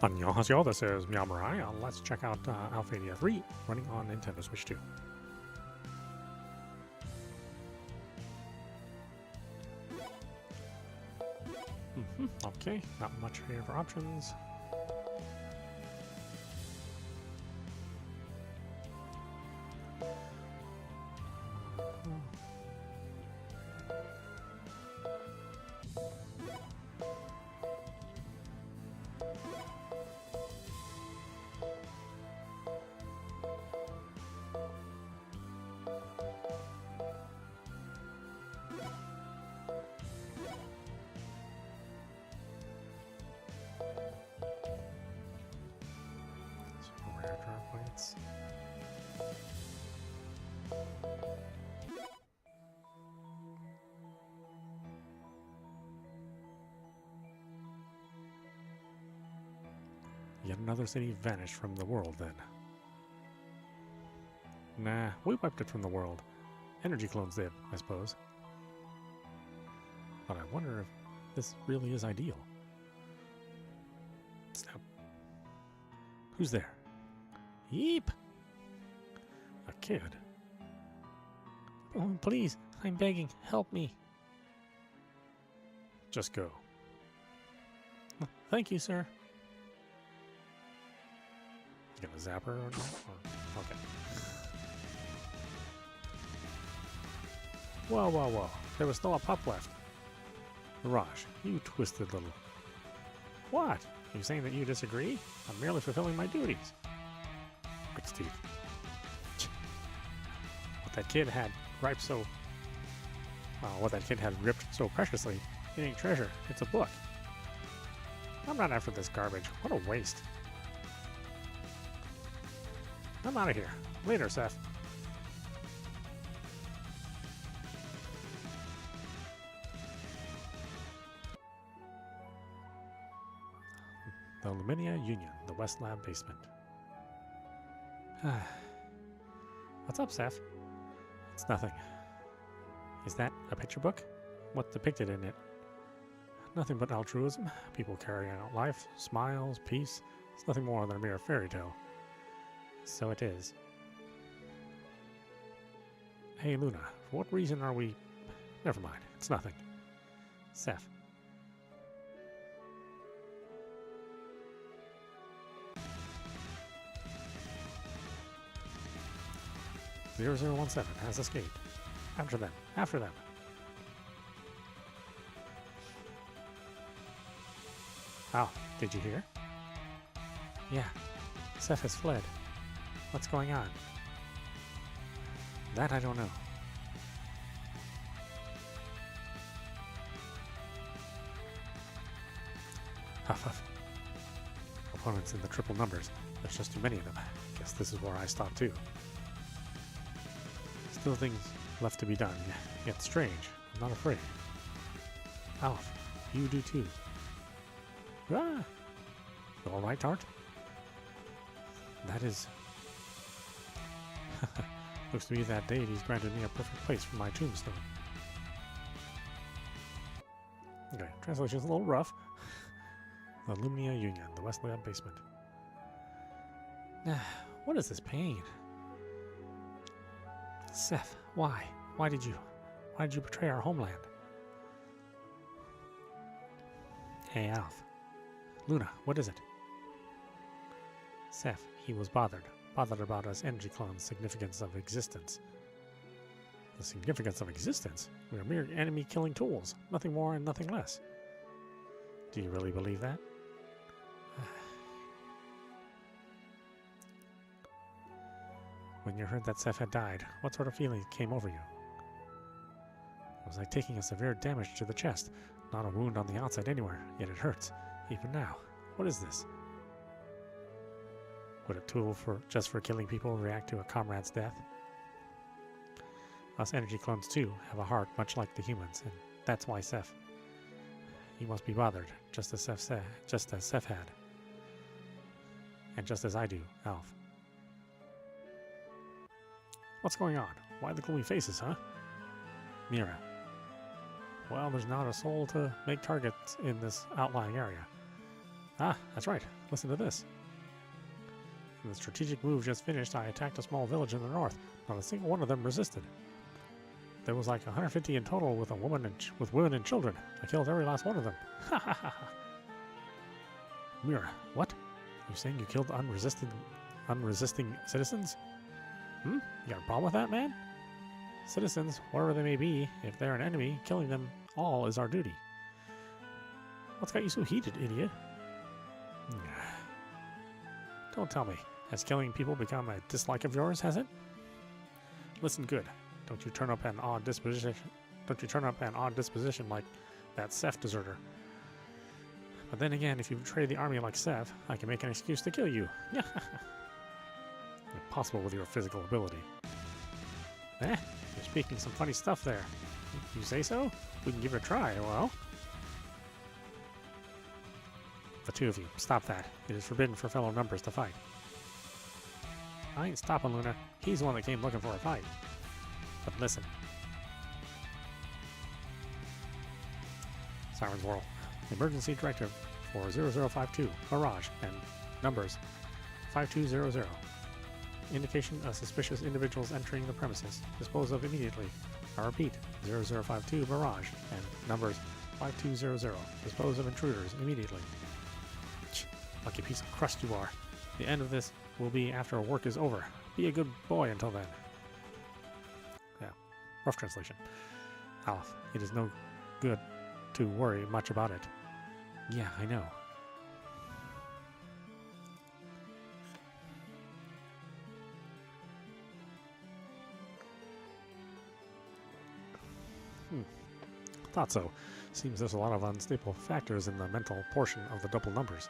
Annyeonghaseyo, this is meowmurai. Let's check out Alphadia III running on Nintendo Switch 2. Okay, not much here for options. Rare drop points. Yet another city vanished from the world then. Nah, we wiped it from the world. Energy clones did, I suppose. But I wonder if this really is ideal. Snap. Who's there? Yeep! A kid. Oh, please, I'm begging, help me. Just go. Thank you, sir. You gonna zap her or not? Or, okay. Whoa, whoa, whoa. There was still a pup left. Mirage, you twisted little... What? Are you saying that you disagree? I'm merely fulfilling my duties. Quick teeth. What that kid had ripped so... what that kid had ripped so preciously, it ain't treasure, it's a book. I'm not after this garbage. What a waste. I'm out of here. Later, Seth. The Alumnia Union, the West Lab basement. What's up, Seth? It's nothing. Is that a picture book? What's depicted in it? Nothing but altruism, people carrying out life, smiles, peace. It's nothing more than a mere fairy tale. So it is. Hey, Luna, for what reason are we... Never mind, it's nothing. Seth. .0017 has escaped. After them, after them. Oh, did you hear? Yeah, Seth has fled. What's going on? That I don't know. Huff huff. Opponents in the triple numbers. There's just too many of them. Guess this is where I stop too. Still things left to be done, yet strange. I'm not afraid. Alf, you do too. Ah! You all right, Tart? That is... Looks to me that deity's granted me a perfect place for my tombstone. Okay, translation's a little rough. The Alumnia Union, the West Lab basement. What is this pain? Seth, why? Why did you betray our homeland? Hey, Alf. Luna, what is it? Seth, he was bothered about us energy clones' significance of existence. The significance of existence? We are mere enemy-killing tools, nothing more and nothing less. Do you really believe that? When you heard that Seth had died, what sort of feeling came over you? It was like taking a severe damage to the chest. Not a wound on the outside anywhere, yet it hurts, even now. What is this? Would a tool just for killing people react to a comrade's death? Us energy clones too have a heart much like the humans, and that's why Seth. He must be bothered, just as Seth had. And just as I do, Alf. What's going on? Why the gloomy faces, huh? Mira. Well, there's not a soul to make targets in this outlying area. Ah, that's right. Listen to this. In the strategic move just finished, I attacked a small village in the north. Not a single one of them resisted. There was like 150 in total with with women and children. I killed every last one of them. Ha ha ha ha. Mira, what? You saying you killed unresisting citizens? Hmm? You got a problem with that, man? Citizens, whatever they may be, if they're an enemy, killing them all is our duty. What's got you so heated, idiot? Don't tell me. Has killing people become a dislike of yours, has it? Listen good. Don't you turn up an odd disposition. Don't you turn up an odd disposition like that Seth deserter. But then again, if you betray the army like Seth, I can make an excuse to kill you. Impossible with your physical ability. You're speaking some funny stuff there. You say so? We can give it a try, well. The two of you, stop that. It is forbidden for fellow numbers to fight. I ain't stopping Luna. He's the one that came looking for a fight. But listen. Siren's World. Emergency Directive for 0052, Mirage, and numbers 5200. Indication of suspicious individuals entering the premises. Dispose of immediately. I repeat, 0052, Mirage, and numbers 5200. Dispose of intruders immediately. Lucky piece of crust you are. The end of this will be after work is over. Be a good boy until then. Yeah, rough translation. Alf, it is no good to worry much about it. Yeah, I know. Thought so. Seems there's a lot of unstable factors in the mental portion of the double numbers.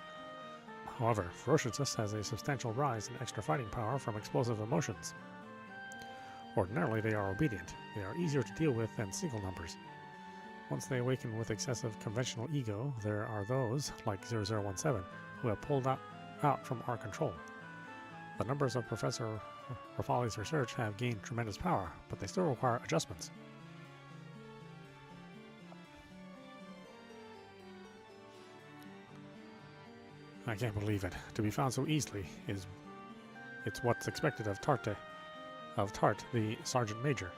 However, ferociousness has a substantial rise in extra fighting power from explosive emotions. Ordinarily, they are obedient. They are easier to deal with than single numbers. Once they awaken with excessive conventional ego, there are those, like 0017, who have pulled out from our control. The numbers of Professor Rafali's research have gained tremendous power, but they still require adjustments. I can't believe it. To be found so easily it's what's expected of Tart, the Sergeant Major.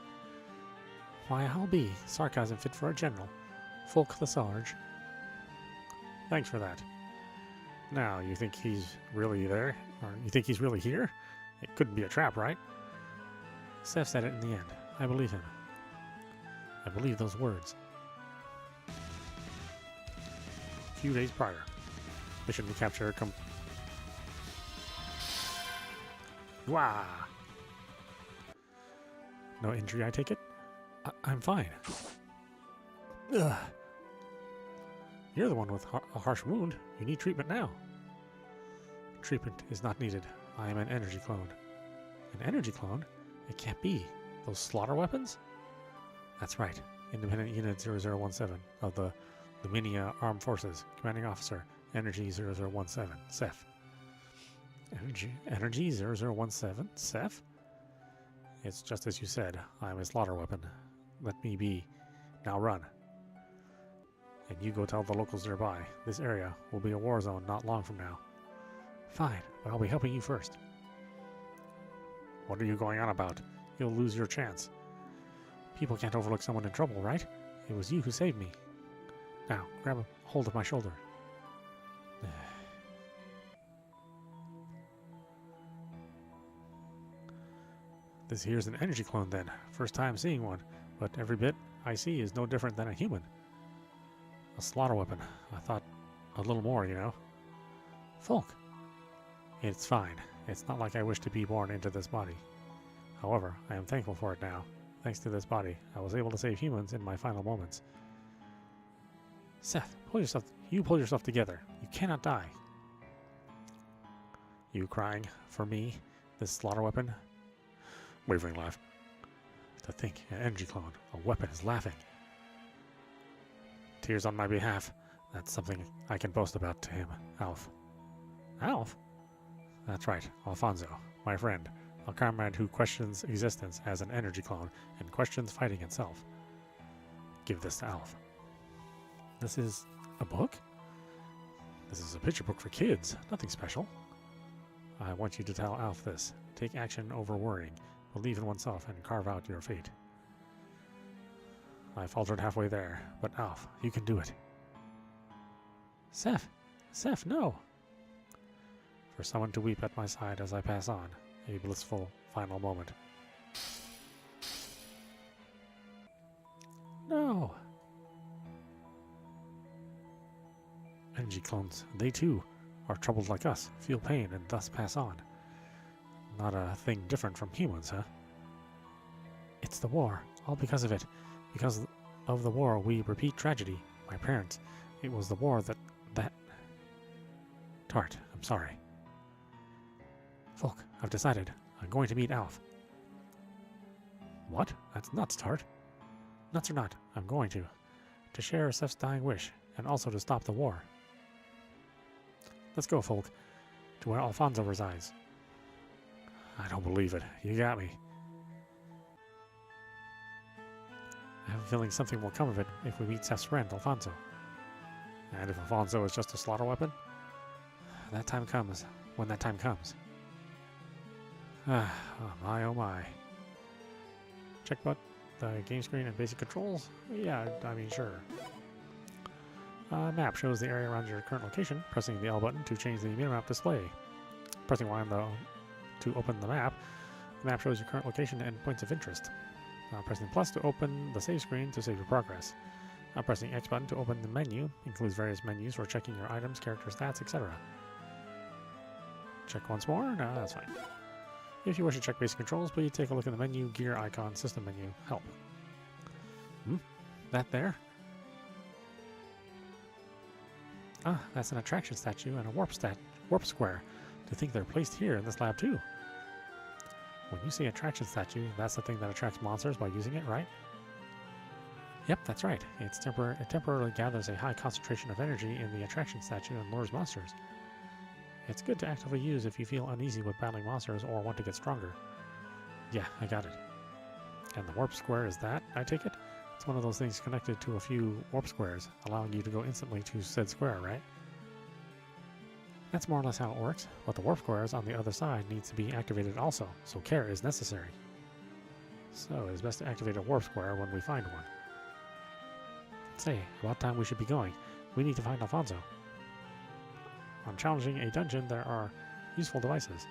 Why, I'll be. Sarcasm fit for a general. Folk the Sarge. Thanks for that. Now, you think he's really there? Or you think he's really here? It couldn't be a trap, right? Seth said it in the end. I believe him. I believe those words. A few days prior. Mission to capture Wah! No injury, I take it? I'm fine. Ugh. You're the one with a harsh wound. You need treatment now. Treatment is not needed. I am an energy clone. An energy clone? It can't be. Those slaughter weapons? That's right. Independent Unit 0017 of the Luminia Armed Forces. Commanding Officer, Energi 0017, Seth. Energi 0017, Seth? It's just as you said. I am a slaughter weapon. Let me be. Now run. And you go tell the locals nearby. This area will be a war zone not long from now. Fine, but I'll be helping you first. What are you going on about? You'll lose your chance. People can't overlook someone in trouble, right? It was you who saved me. Now, grab a hold of my shoulder. This here's an energy clone then. First time seeing one, but every bit I see is no different than a human. A slaughter weapon. I thought a little more, you know. Folk. It's fine. It's not like I wish to be born into this body. However, I am thankful for it now. Thanks to this body, I was able to save humans in my final moments. Seth, pull yourself together. You cannot die. You crying for me, this slaughter weapon? Wavering laugh. To think, an energy clone, a weapon, is laughing. Tears on my behalf. That's something I can boast about to him, Alf. Alf? That's right, Alfonso, my friend, a comrade who questions existence as an energy clone and questions fighting itself. Give this to Alf. This is a book? This is a picture book for kids, nothing special. I want you to tell Alf this. Take action over worrying. Believe in oneself and carve out your fate. I faltered halfway there, but Alf, you can do it. Seth! Seth, no! For someone to weep at my side as I pass on. A blissful final moment. No! Energy clones, they too are troubled like us, feel pain and thus pass on. Not a thing different from humans, huh? It's the war, all because of it. Because of the war we repeat tragedy. My parents, it was the war that... Tart, I'm sorry. Folk, I've decided. I'm going to meet Alf. What? That's nuts, Tart. Nuts or not, I'm going to. To share Seth's dying wish, and also to stop the war. Let's go, Folk, to where Alfonso resides. I don't believe it. You got me. I have a feeling something will come of it if we meet Seth's friend, Alfonso. And if Alfonso is just a slaughter weapon? That time comes, when that time comes. Oh my, oh my. Check what? The game screen and basic controls? Yeah, I mean, sure. Map shows the area around your current location. Pressing the L button to change the minimap display. Pressing Y to open the map shows your current location and points of interest. Pressing plus to open the save screen to save your progress. Pressing X button to open the menu includes various menus for checking your items, character stats, etc. Check once more? No, that's fine. If you wish to check basic controls, please take a look at the menu, gear icon, system menu, help. That there? Ah, that's an attraction statue and a warp square. To think they're placed here in this lab too. When you say attraction statue, that's the thing that attracts monsters by using it, right? Yep, that's right. It temporarily gathers a high concentration of energy in the attraction statue and lures monsters. It's good to actively use if you feel uneasy with battling monsters or want to get stronger. Yeah, I got it. And the warp square is that, I take it? It's one of those things connected to a few warp squares, allowing you to go instantly to said square, right? That's more or less how it works, but the warp squares on the other side needs to be activated also, so care is necessary. So it is best to activate a warp square when we find one. Say, about time we should be going. We need to find Alfonso. On challenging a dungeon, there are useful devices.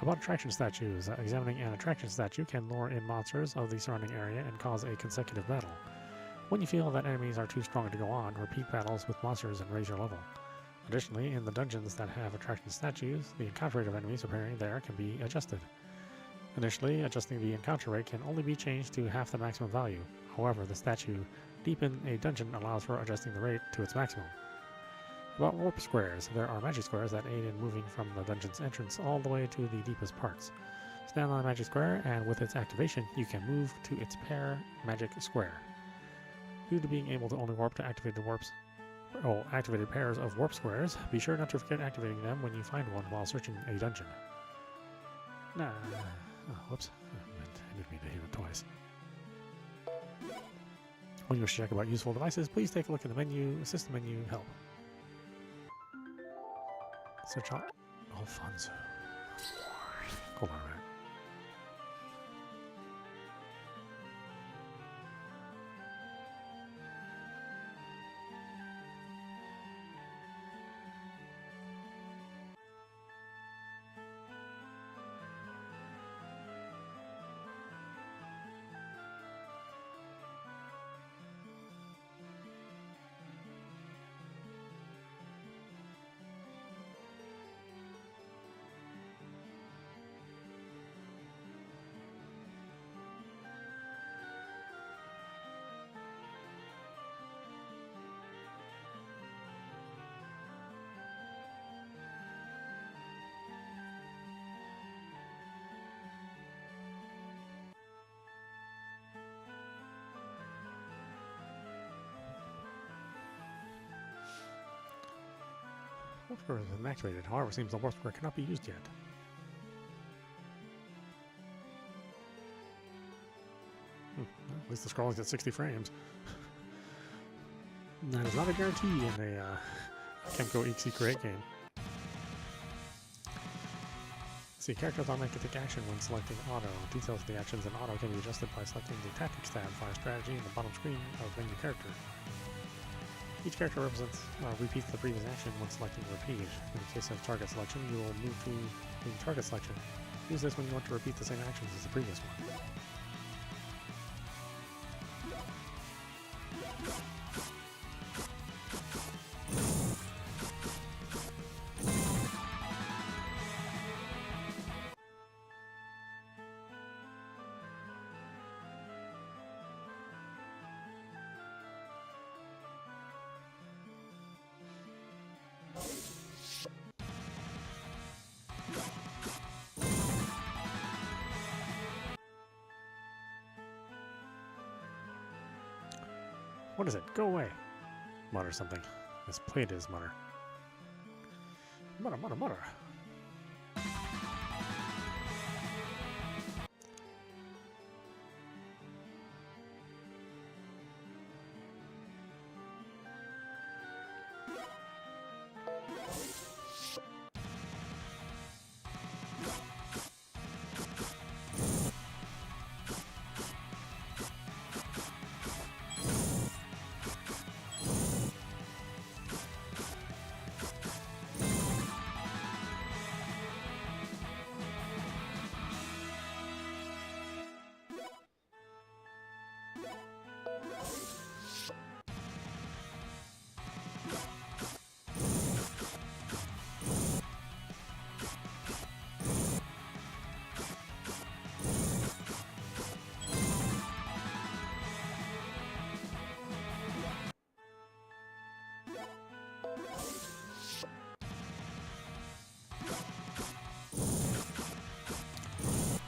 About attraction statues. Examining an attraction statue can lure in monsters of the surrounding area and cause a consecutive battle. When you feel that enemies are too strong to go on, repeat battles with monsters and raise your level. Additionally, in the dungeons that have attraction statues, the encounter rate of enemies appearing there can be adjusted. Initially, adjusting the encounter rate can only be changed to half the maximum value. However, the statue deep in a dungeon allows for adjusting the rate to its maximum. About warp squares, there are magic squares that aid in moving from the dungeon's entrance all the way to the deepest parts. Stand on the magic square, and with its activation, you can move to its pair magic square. Due to being able to only warp to activated pairs of warp squares, be sure not to forget activating them when you find one while searching a dungeon. Nah. Oh, whoops. I didn't mean to hit it twice. When you wish to check about useful devices, please take a look at the menu, system menu, help. Search out Alfonso. Hold on a minute. Warp square has been activated. However, it seems the warp square cannot be used yet. Well, at least the scrolling's at 60 frames. That is not a guarantee in a Kemco EXE Create game. See, characters automatically take action when selecting auto. Details of the actions in auto can be adjusted by selecting the tactics tab. Find strategy in the bottom screen of menu character. Each character repeats the previous action when selecting repeat. In the case of target selection, you will move to the target selection. Use this when you want to repeat the same actions as the previous one. What is it? Go away! Mutter something. This plate is mutter. Mutter, mutter, mutter.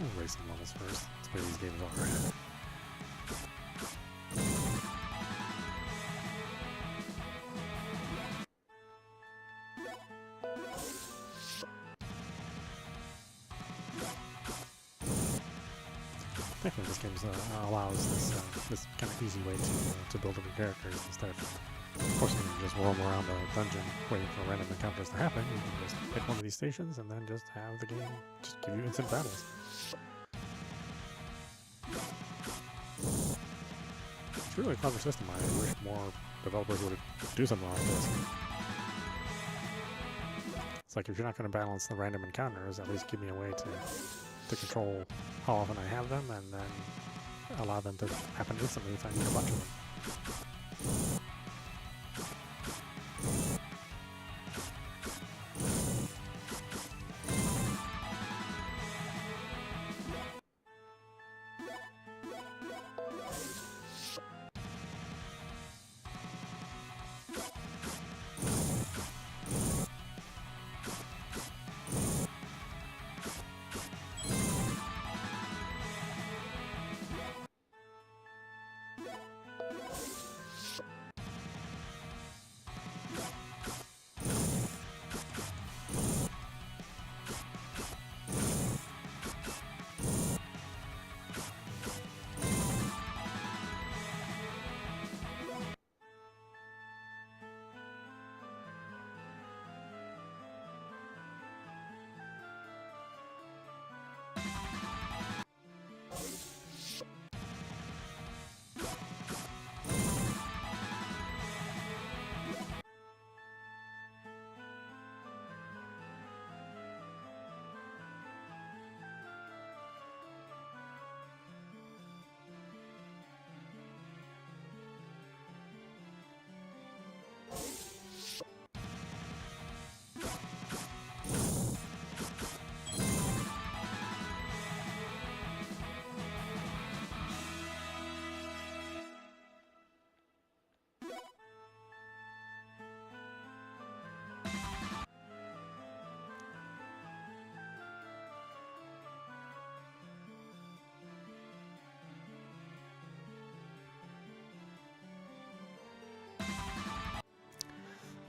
We'll race some levels first. That's the way these games are. Thankfully, this game allows this kind of easy way to build up your characters instead of forcing you to just roam around a dungeon waiting for random encounters to happen. You can just pick one of these stations and then just have the game just give you instant battles. It's really a clever system. I wish more developers would do something like this. It's like if you're not going to balance the random encounters, at least give me a way to control how often I have them, and then allow them to happen instantly if I need a bunch of them.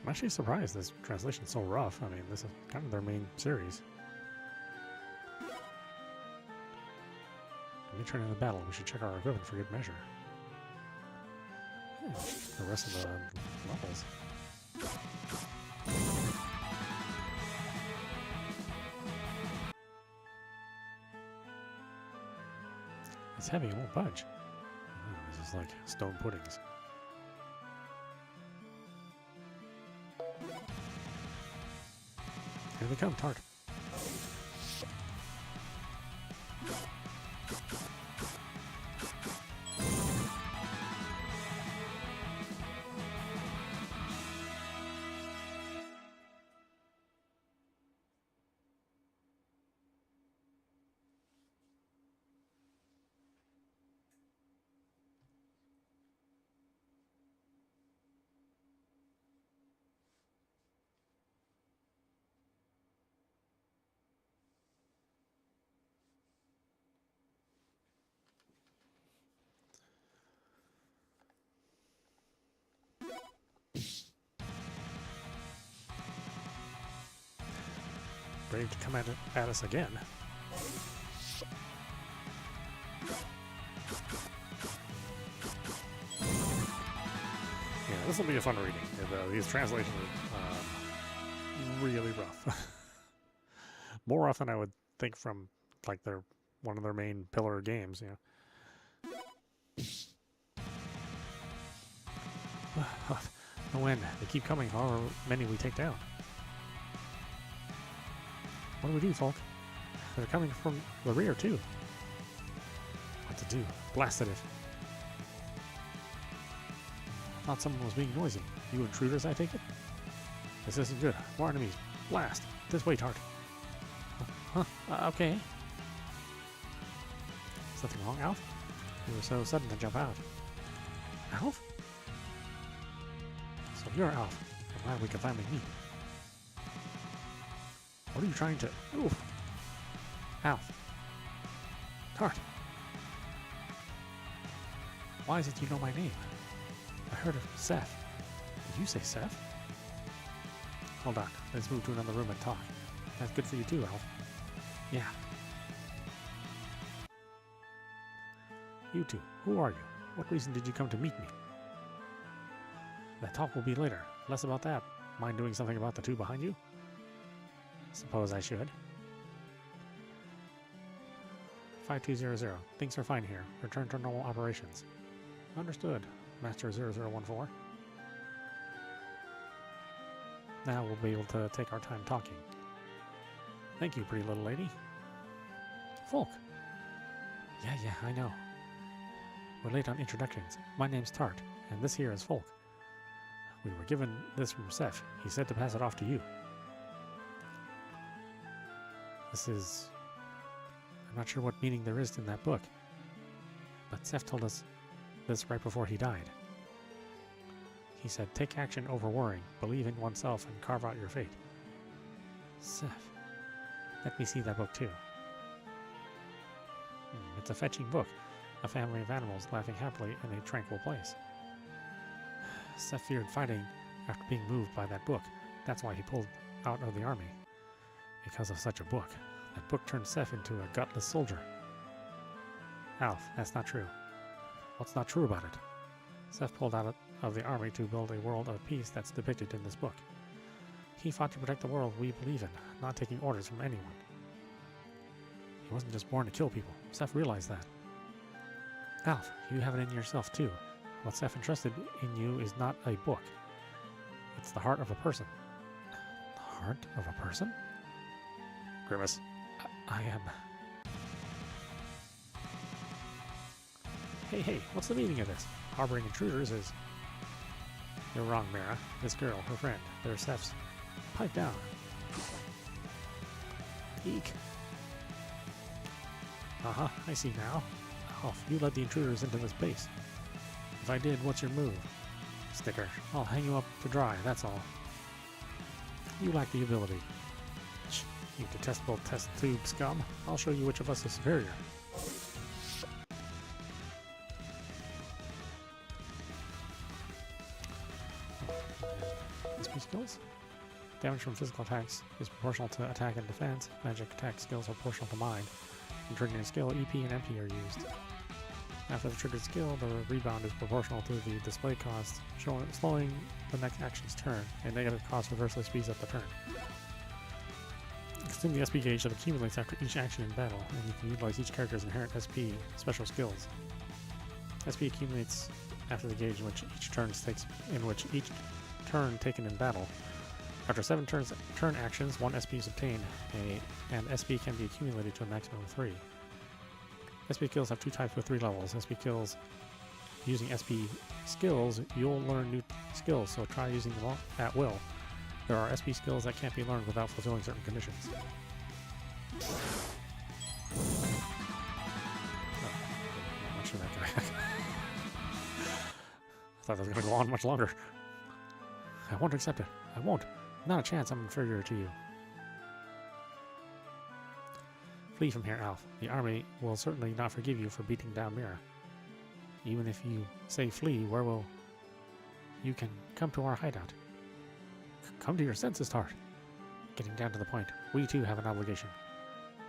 I'm actually surprised this translation's so rough. I mean, this is kind of their main series. When we turn into battle, we should check our equipment for good measure. Yeah, the rest of the levels. It's heavy, it won't budge. Oh, this is like stone puddings. Here they come, Tart. Brave to come at us again. Yeah, this will be a fun reading. These translations are really rough. More often I would think from like one of their main pillar games, you know. No end. They keep coming, however many we take down. What do we do, Folk? They're coming from the rear, too. What to do? Blast it if... Thought someone was being noisy. You intruders, I take it? This isn't good. More enemies. Blast! This way, Tart. Okay. Something wrong, Alf? You were so sudden to jump out. Alf? So you're Alf. I'm glad we could finally meet. What are you trying to... Oof. Alf. Tart. Why is it you know my name? I heard of Seth. Did you say Seth? Hold on. Let's move to another room and talk. That's good for you too, Alf. Yeah. You two, who are you? What reason did you come to meet me? That talk will be later. Less about that. Mind doing something about the two behind you? Suppose I should. 5200. Things are fine here. Return to normal operations. Understood, Master 0014. Now we'll be able to take our time talking. Thank you, pretty little lady. Folk. Yeah, I know. We're late on introductions. My name's Tart, and this here is Folk. We were given this from Seth. He said to pass it off to you. This is... I'm not sure what meaning there is in that book, but Seth told us this right before he died. He said, take action over worrying, believe in oneself, and carve out your fate. Seth. Let me see that book too. It's a fetching book. A family of animals laughing happily in a tranquil place. Seth feared fighting after being moved by that book. That's why he pulled out of the army. Because of such a book. That book turned Seth into a gutless soldier. Alf, that's not true. What's not true about it? Seth pulled out of the army to build a world of peace that's depicted in this book. He fought to protect the world we believe in, not taking orders from anyone. He wasn't just born to kill people. Seth realized that. Alf, you have it in yourself too. What Seth entrusted in you is not a book. It's the heart of a person. The heart of a person? Grimace. I am... Hey, what's the meaning of this? Harboring intruders is... You're wrong, Mara. This girl, her friend, they're Seth's. Pipe down. Eek. I see now. Alf, you led the intruders into this base. If I did, what's your move? Sticker. I'll hang you up to dry, that's all. You lack the ability. Shh, you detestable test tube scum. I'll show you which of us is superior. SP skills? Damage from physical attacks is proportional to attack and defense. Magic attack skills are proportional to mind. In triggering skill, EP and MP are used. After the triggered skill, the rebound is proportional to the display cost, slowing the next action's turn. A negative cost reversely speeds up the turn. Consume the SP gauge that accumulates after each action in battle, and you can utilize each character's inherent SP special skills. SP accumulates after the gauge in which each turn taken in battle. After 7 turn actions, 1 SP is obtained, and SP can be accumulated to a maximum of 3. SP kills have 2 types with 3 levels. SP kills using SP skills, you'll learn new skills, so try using them at will. There are SP skills that can't be learned without fulfilling certain conditions. I thought that was going to go on much longer. I won't accept it. I won't. Not a chance. I'm inferior to you. Flee from here, Alf. The army will certainly not forgive you for beating down Mira. Even if you say flee, where will you can come to our hideout? Come to your senses, Tart. Getting down to the point. We too have an obligation.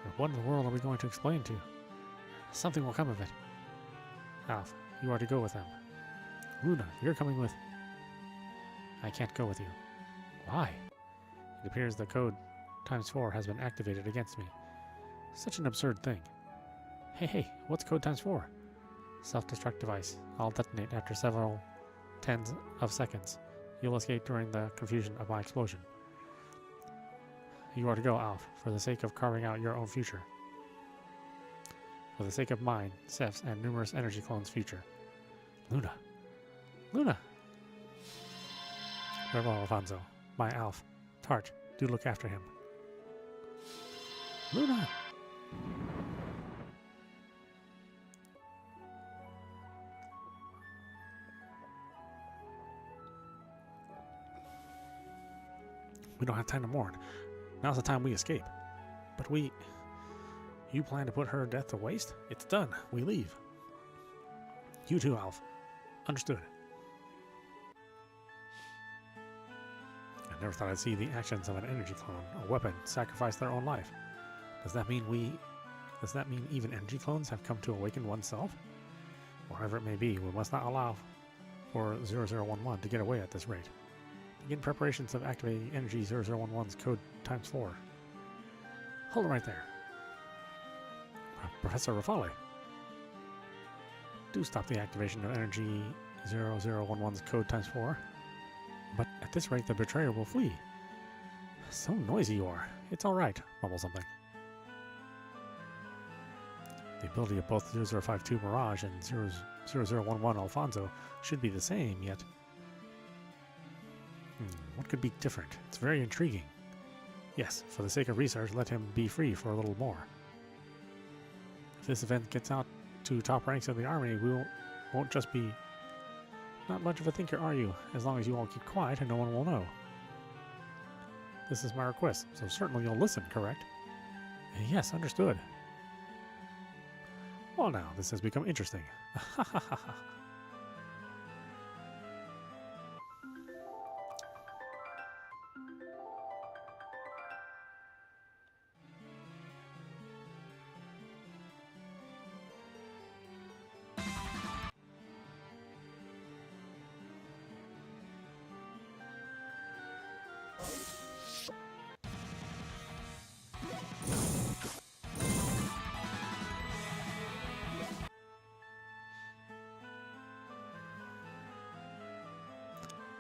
But what in the world are we going to explain to? Something will come of it. Alf, you are to go with them. Luna, you're coming with... I can't go with you. Why? It appears the code ×4 has been activated against me. Such an absurd thing. Hey, what's code ×4? Self-destruct device. I'll detonate after several tens of seconds. You'll escape during the confusion of my explosion. You are to go, Alf, for the sake of carving out your own future. For the sake of mine, Seth's, and numerous energy clones' future. Luna! Luna! Farewell, Alfonso. My Alf. Tart, do look after him. Luna! We don't have time to mourn. Now's the time we escape. But we... You plan to put her death to waste? It's done. We leave. You too, Alf. Understood. I never thought I'd see the actions of an energy clone, a weapon, sacrifice their own life. Does that mean even energy clones have come to awaken oneself? Whatever it may be, we must not allow for 0011 to get away at this rate. Begin preparations of activating Energy 0011's code ×4. Hold it right there. Professor Rafale. Do stop the activation of Energy 0011's code ×4. But at this rate, the betrayer will flee. So noisy you are. It's alright. Mumble something. The ability of both 0052 Mirage and 0011 Alfonso should be the same, yet... what could be different? It's very intriguing. Yes, for the sake of research, let him be free for a little more. If this event gets out to top ranks of the army, we won't just be... Not much of a thinker, are you? As long as you all keep quiet and no one will know. This is my request, so certainly you'll listen, correct? Yes, understood. Well now, this has become interesting. Ha ha ha ha.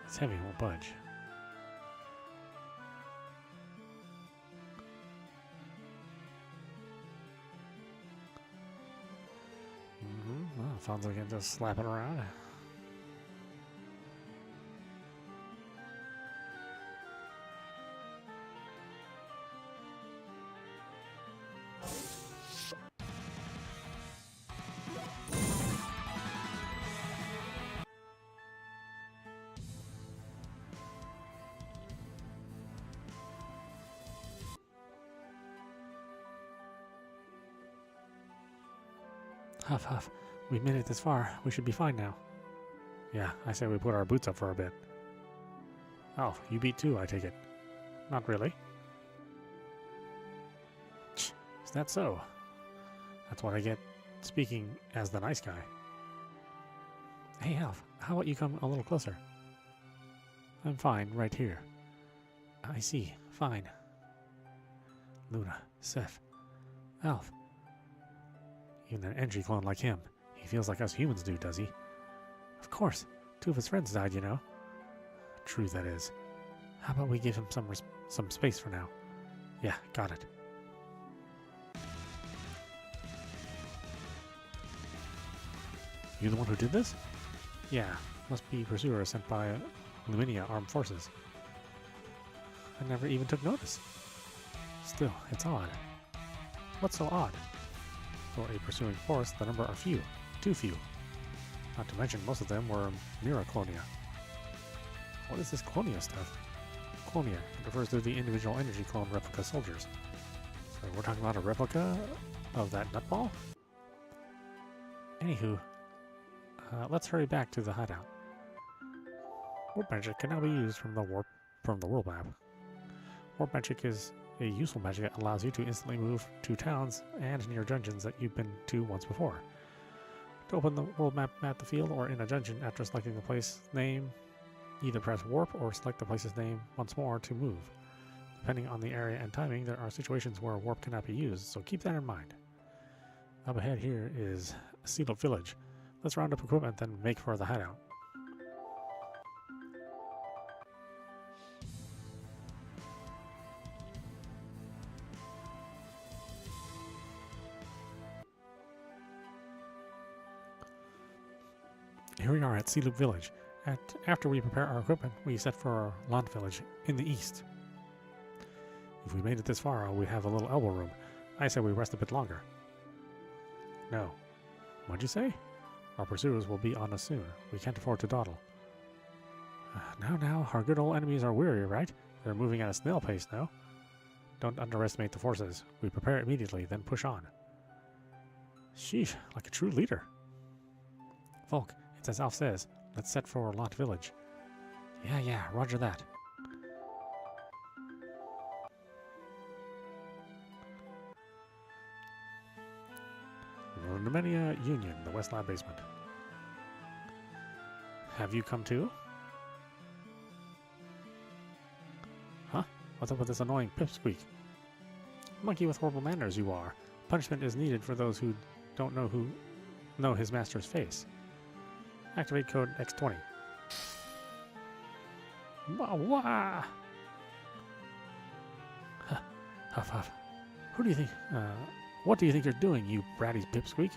It's heavy, won't budge. Well, Alfonso can just slap it around. Huff, huff. We've made it this far. We should be fine now. Yeah, I say we put our boots up for a bit. Oh, you beat too, I take it. Not really. Is that so? That's what I get speaking as the nice guy. Hey, Alf, how about you come a little closer? I'm fine, right here. I see, fine. Luna, Seth, Alf. Even an Energi clone like him. He feels like us humans do, does he? Of course. 2 of his friends died, you know. True, that is. How about we give him some space for now? Yeah, got it. You the one who did this? Yeah, must be pursuers sent by Luminia Armed Forces. I never even took notice. Still, it's odd. What's so odd? For a pursuing force, the number are few. Too few. Not to mention, most of them were Mira Clonia. What is this Clonia stuff? Clonia. It refers to the individual Energi clone replica soldiers. So we're talking about a replica of that nutball? Anywho, let's hurry back to the hideout. Warp magic can now be used from the world map. Warp magic is a useful magic that allows you to instantly move to towns and near dungeons that you've been to once before. To open the world map at the field or in a dungeon, after selecting the place name, either press warp or select the place's name once more to move. Depending on the area and timing, there are situations where warp cannot be used, so keep that in mind. Up ahead here is Sealed Village. Let's round up equipment, then make for the hideout. Here we are at Sealed Village. After we prepare our equipment, we set for our Lant Village in the east. If we made it this far, we have a little elbow room. I say we rest a bit longer. No. What'd you say? Our pursuers will be on us soon. We can't afford to dawdle. Now, our good old enemies are weary, right? They're moving at a snail pace now. Don't underestimate the forces. We prepare immediately, then push on. Sheesh, like a true leader. Volk, it's as Alf says. Let's set for Lant Village. Yeah, roger that. Numinia Union, the West Lab basement. Have you come too? Huh? What's up with this annoying pipsqueak? Monkey with horrible manners you are. Punishment is needed for those who don't know his master's face. Activate code X20. Wah! Huff huff. Who do you think? What do you think you're doing, you bratty pipsqueak?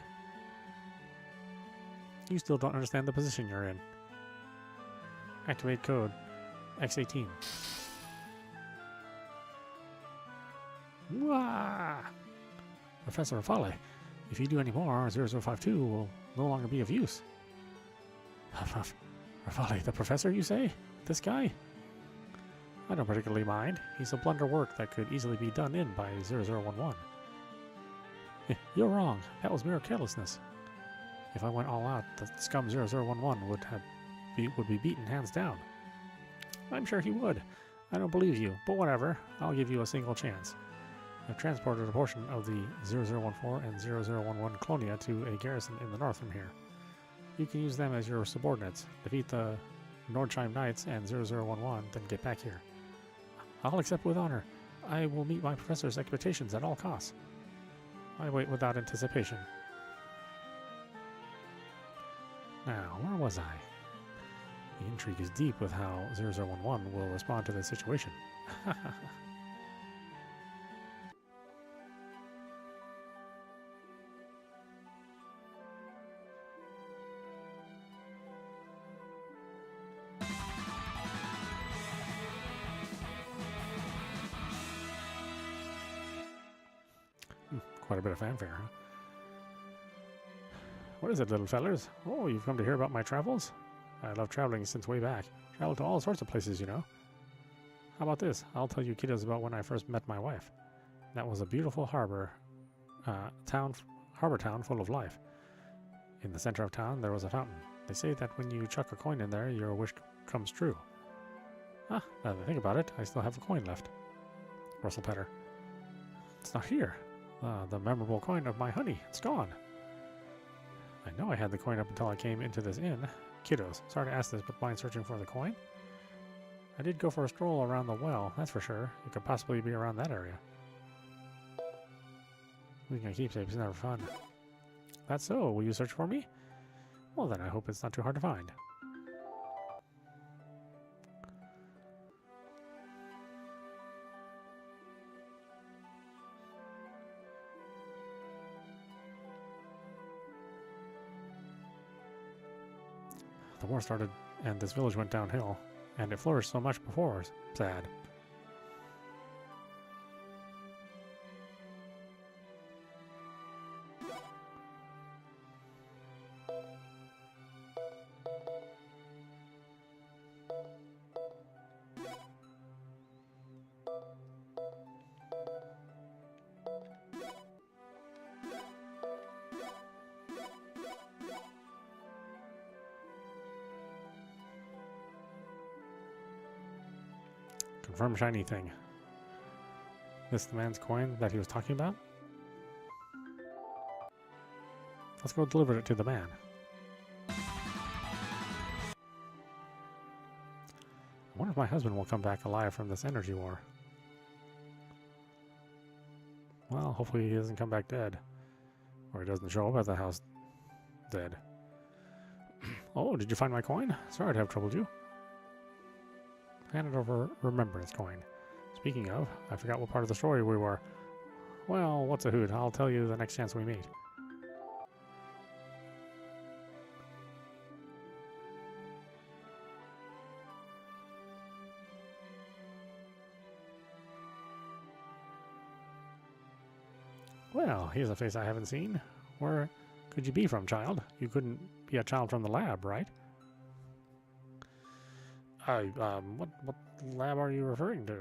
You still don't understand the position you're in. Activate code X18. Wah! Professor Rafale, if you do any more, 0052 will no longer be of use. Huff huff. Rafale, the professor, you say? This guy? I don't particularly mind. He's a blunder work that could easily be done in by 0011. You're wrong. That was mere carelessness. If I went all out, the scum 0011 would be beaten hands down. I'm sure he would. I don't believe you, but whatever. I'll give you a single chance. I've transported a portion of the 0014 and 0011 Clonia to a garrison in the north from here. You can use them as your subordinates. Defeat the Nordheim Knights and 0011, then get back here. I'll accept with honor. I will meet my professor's expectations at all costs. I wait without anticipation. Now, where was I? The intrigue is deep with how 0011 will respond to this situation. Quite a bit of fanfare, huh? What is it, little fellers? Oh, you've come to hear about my travels? I love traveling since way back. Traveled to all sorts of places, you know. How about this? I'll tell you kiddos about when I first met my wife. That was a beautiful harbor town full of life. In the center of town, there was a fountain. They say that when you chuck a coin in there, your wish comes true. Ah, now that I think about it, I still have a coin left. Russell Petter. It's not here. The memorable coin of my honey. It's gone. I know I had the coin up until I came into this inn. Kiddos, sorry to ask this, but blind searching for the coin? I did go for a stroll around the well, that's for sure. It could possibly be around that area. Losing a keepsake is never fun. That's so. Will you search for me? Well then, I hope it's not too hard to find. The war started, and this village went downhill, and it flourished so much before. Sad. Confirm shiny thing. This the man's coin that he was talking about? Let's go deliver it to the man. I wonder if my husband will come back alive from this energy war. Well, hopefully he doesn't come back dead. Or he doesn't show up at the house dead. Oh, did you find my coin? Sorry to have troubled you. Handed over remembrance coin. Speaking of, I forgot what part of the story we were. Well, what's a hoot? I'll tell you the next chance we meet. Well, here's a face I haven't seen. Where could you be from, child? You couldn't be a child from the lab, right? What lab are you referring to?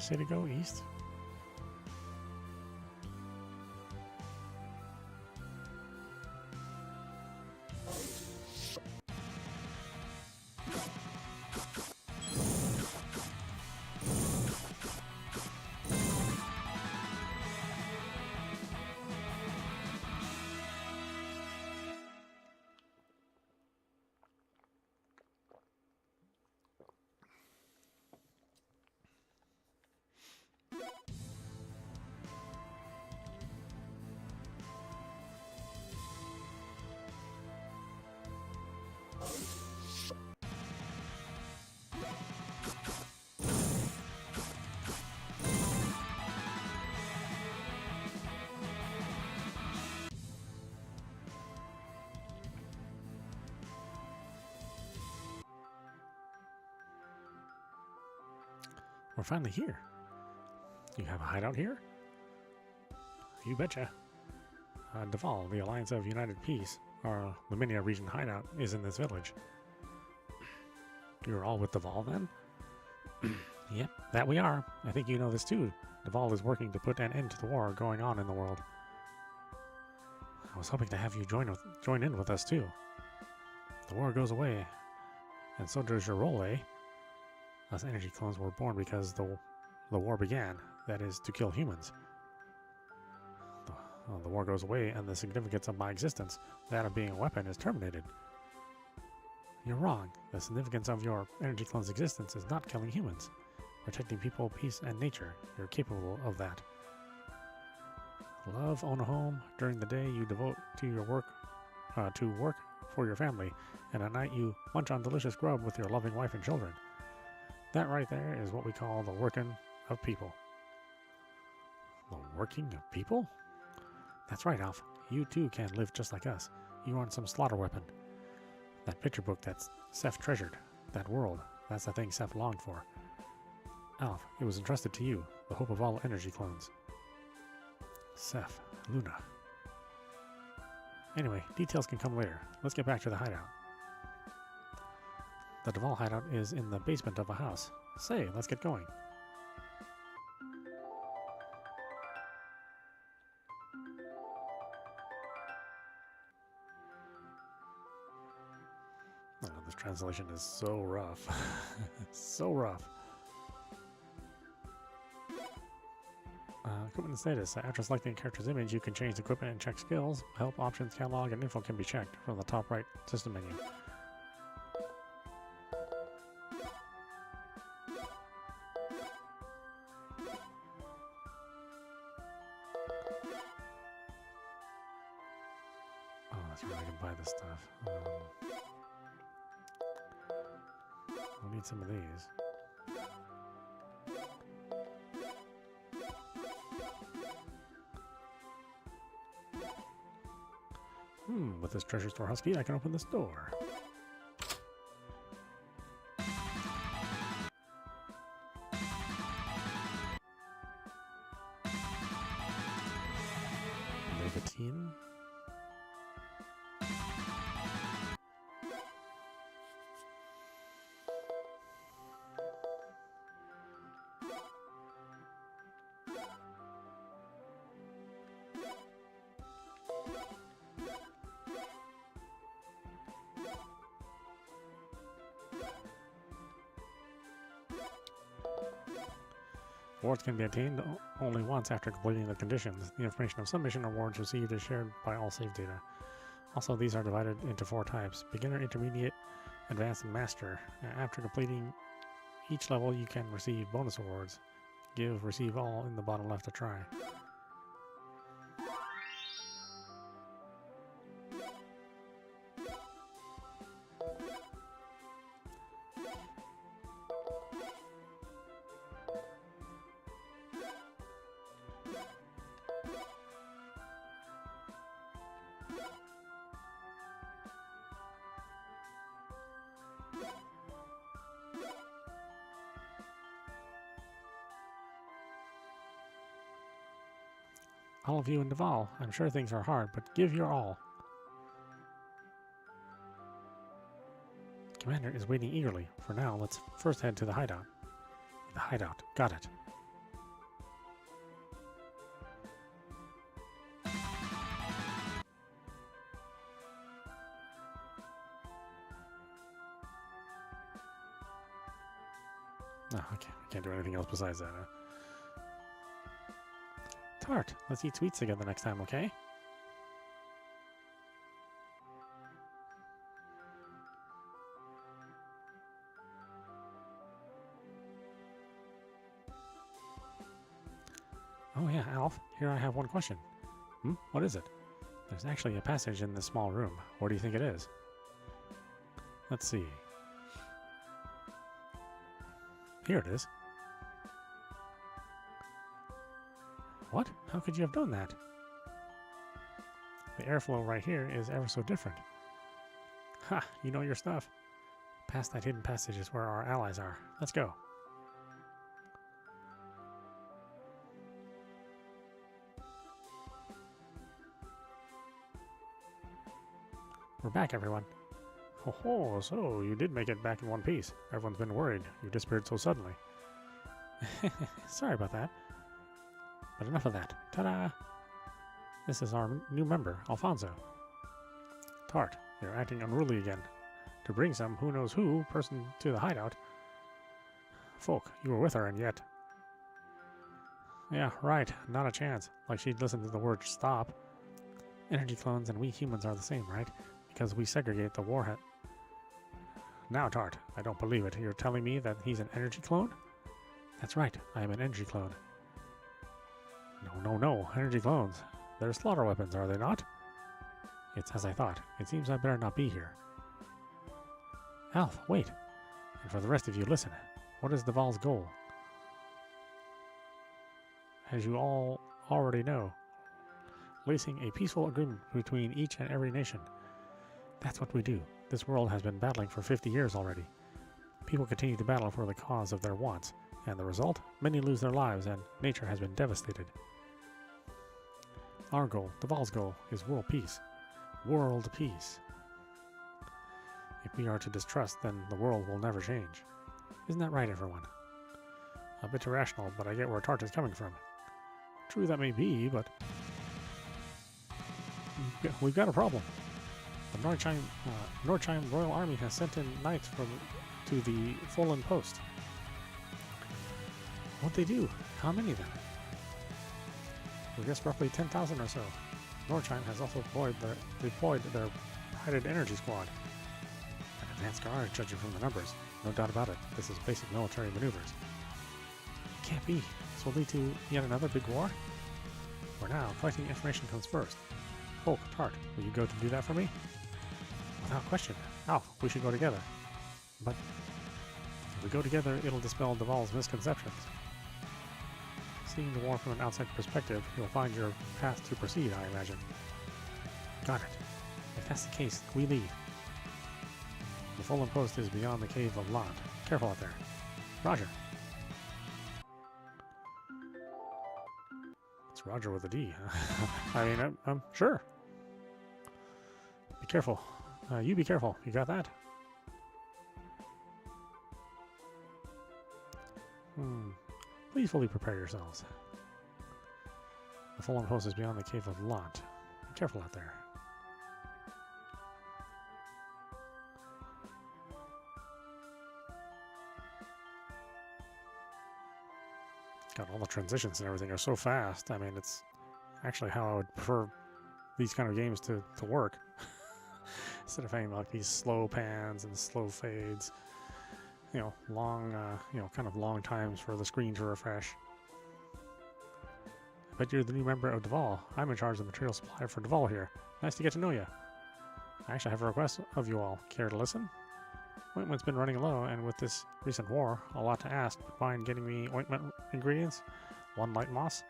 Say to go east. We're finally here. You have a hideout here? You betcha. Deval, the Alliance of United Peace, our Luminia region hideout, is in this village. You're all with Deval then? Yep, that we are. I think you know this too. Deval is working to put an end to the war going on in the world. I was hoping to have you join in with us too. The war goes away, and so does your role, eh? Us energy clones were born because the war began, that is, to kill humans. The war goes away, and the significance of my existence, that of being a weapon, is terminated. You're wrong. The significance of your energy clone's existence is not killing humans. Protecting people, peace, and nature. You're capable of that. Love, own a home. During the day, you devote to your work to work for your family, and at night you munch on delicious grub with your loving wife and children. That right there is what we call the working of people. The working of people? That's right, Alf. You too can live just like us. You aren't some slaughter weapon. That picture book that Seth treasured. That world. That's the thing Seth longed for. Alf, it was entrusted to you, the hope of all energy clones. Seth, Luna. Anyway, details can come later. Let's get back to the hideout. The Duval hideout is in the basement of a house. Say, let's get going. Oh, this translation is so rough. So rough. Equipment status. After selecting a character's image, you can change the equipment and check skills. Help, options, catalog, and info can be checked from the top right system menu. Oh, that's where I can buy this stuff. We'll need some of these. With this treasure store husky, I can open this door. Legatine. Awards can be obtained only once after completing the conditions. The information of submission awards received is shared by all save data. Also, these are divided into 4 types: beginner, intermediate, advanced, and master. After completing each level, you can receive bonus awards. Give, receive all in the bottom left a try. All of you in Duval, I'm sure things are hard, but give your all. Commander is waiting eagerly. For now, let's first head to the hideout. The hideout. Got it. Oh, okay. I can't do anything else besides that, huh? Tart, let's eat sweets together next time, okay? Oh yeah, Alf, here I have one question. What is it? There's actually a passage in this small room. Where do you think it is? Let's see. Here it is. What? How could you have done that? The airflow right here is ever so different. Ha! You know your stuff. Past that hidden passage is where our allies are. Let's go. We're back, everyone. Oh, so you did make it back in one piece. Everyone's been worried. You disappeared so suddenly. Sorry about that. But enough of that. Ta-da! This is our new member, Alfonso. Tart, you're acting unruly again. To bring some who-knows-who person to the hideout. Folk, you were with her and yet... Yeah, right. Not a chance. Like she'd listen to the word stop. Energy clones and we humans are the same, right? Because we segregate the warhead. Now, Tart, I don't believe it. You're telling me that he's an energy clone? That's right. I am an energy clone. No. Energy clones. They're slaughter weapons, are they not? It's as I thought. It seems I better not be here. Alf, wait. And for the rest of you, listen. What is Duval's goal? As you all already know, lacing a peaceful agreement between each and every nation. That's what we do. This world has been battling for 50 years already. People continue to battle for the cause of their wants, and the result? Many lose their lives and nature has been devastated. Our goal, Duval's goal, is world peace. World peace. If we are to distrust, then the world will never change. Isn't that right, everyone? A bit irrational, but I get where Tart is coming from. True that may be, but we've got a problem. The Nordheim Royal Army has sent in knights to the Folan Post. What'd they do? How many then? We guess roughly 10,000 or so. Nordheim has also deployed their prided energy squad. An advanced guard, judging from the numbers. No doubt about it. This is basic military maneuvers. It can't be. This will lead to yet another big war? For now, collecting information comes first. Hulk, Tart, will you go to do that for me? Without question. Alf, we should go together. But if we go together, it'll dispel Duval's misconceptions. Seeing the war from an outside perspective, you'll find your path to proceed, I imagine. Got it. If that's the case, we leave. The Folan Post is beyond the Cave of Lot. Careful out there. Roger. It's Roger with a D. I mean, I'm sure. Be careful. You be careful. You got that? Please fully prepare yourselves. The Folan Post is beyond the Cave of Lot. Be careful out there. God, all the transitions and everything are so fast. I mean, it's actually how I would prefer these kind of games to work. Instead of having like these slow pans and slow fades. You know, long, kind of long times for the screen to refresh. But you're the new member of Duval. I'm in charge of the material supply for Duval here. Nice to get to know you. I actually have a request of you all. Care to listen? Ointment's been running low, and with this recent war, a lot to ask. Mind getting me ointment ingredients? 1 light moss.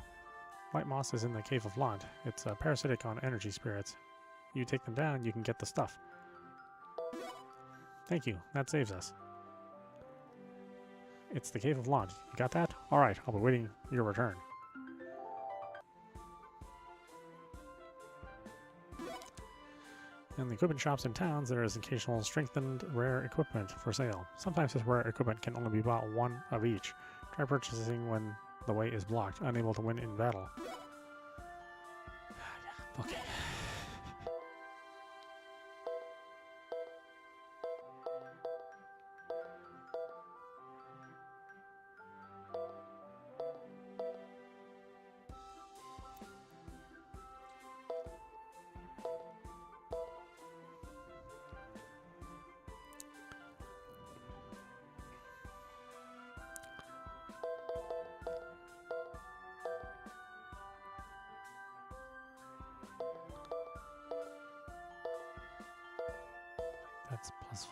Light moss is in the Cave of Lot. It's parasitic on energy spirits. You take them down, you can get the stuff. Thank you. That saves us. It's the Cave of Lot. You got that? Alright, I'll be waiting your return. In the equipment shops in towns, there is occasional strengthened rare equipment for sale. Sometimes this rare equipment can only be bought 1 of each. Try purchasing when the way is blocked, unable to win in battle. Okay. That's +5.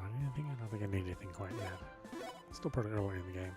I don't think I need anything quite yet. Still pretty early in the game.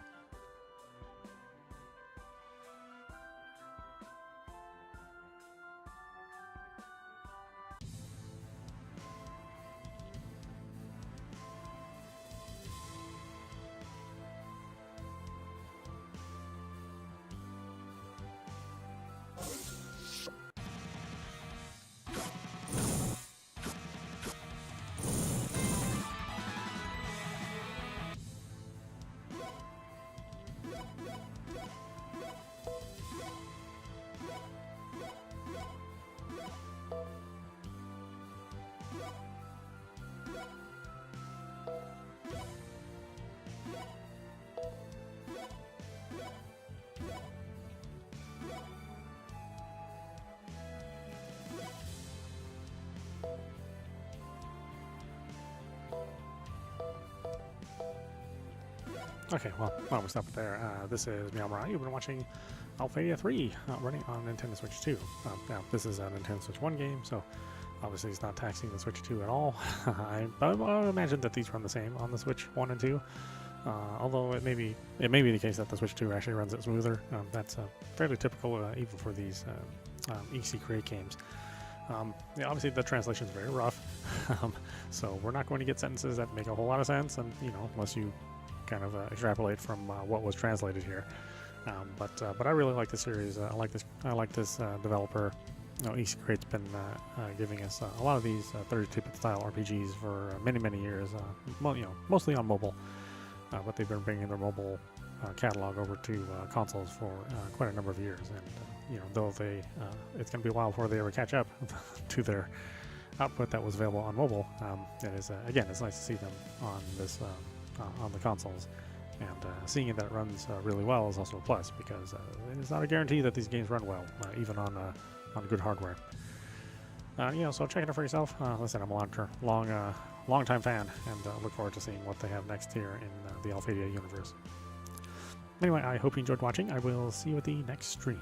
Okay, well, we stop it there. This is meowmurai. You've been watching Alphadia III running on Nintendo Switch 2. Now, this is a Nintendo Switch 1 game, so obviously it's not taxing the Switch 2 at all. I would imagine that these run the same on the Switch 1 and 2. Although it may be the case that the Switch 2 actually runs it smoother. That's fairly typical even for these EC Create games. Yeah, obviously the translation is very rough, so we're not going to get sentences that make a whole lot of sense, and unless you kind of extrapolate from what was translated here. But I really like the series. I like this developer. EC Create's been giving us a lot of these 32-bit style RPGs for many years. Mostly on mobile, but they've been bringing their mobile catalog over to consoles for quite a number of years. And though it's going to be a while before they ever catch up to their output that was available on mobile. It is again, it's nice to see them on this on the consoles. And seeing that it runs really well is also a plus, because it's not a guarantee that these games run well, even on good hardware. So check it out for yourself. Listen, I'm a long-time fan, and look forward to seeing what they have next here in the Alphadia universe. Anyway, I hope you enjoyed watching. I will see you at the next stream.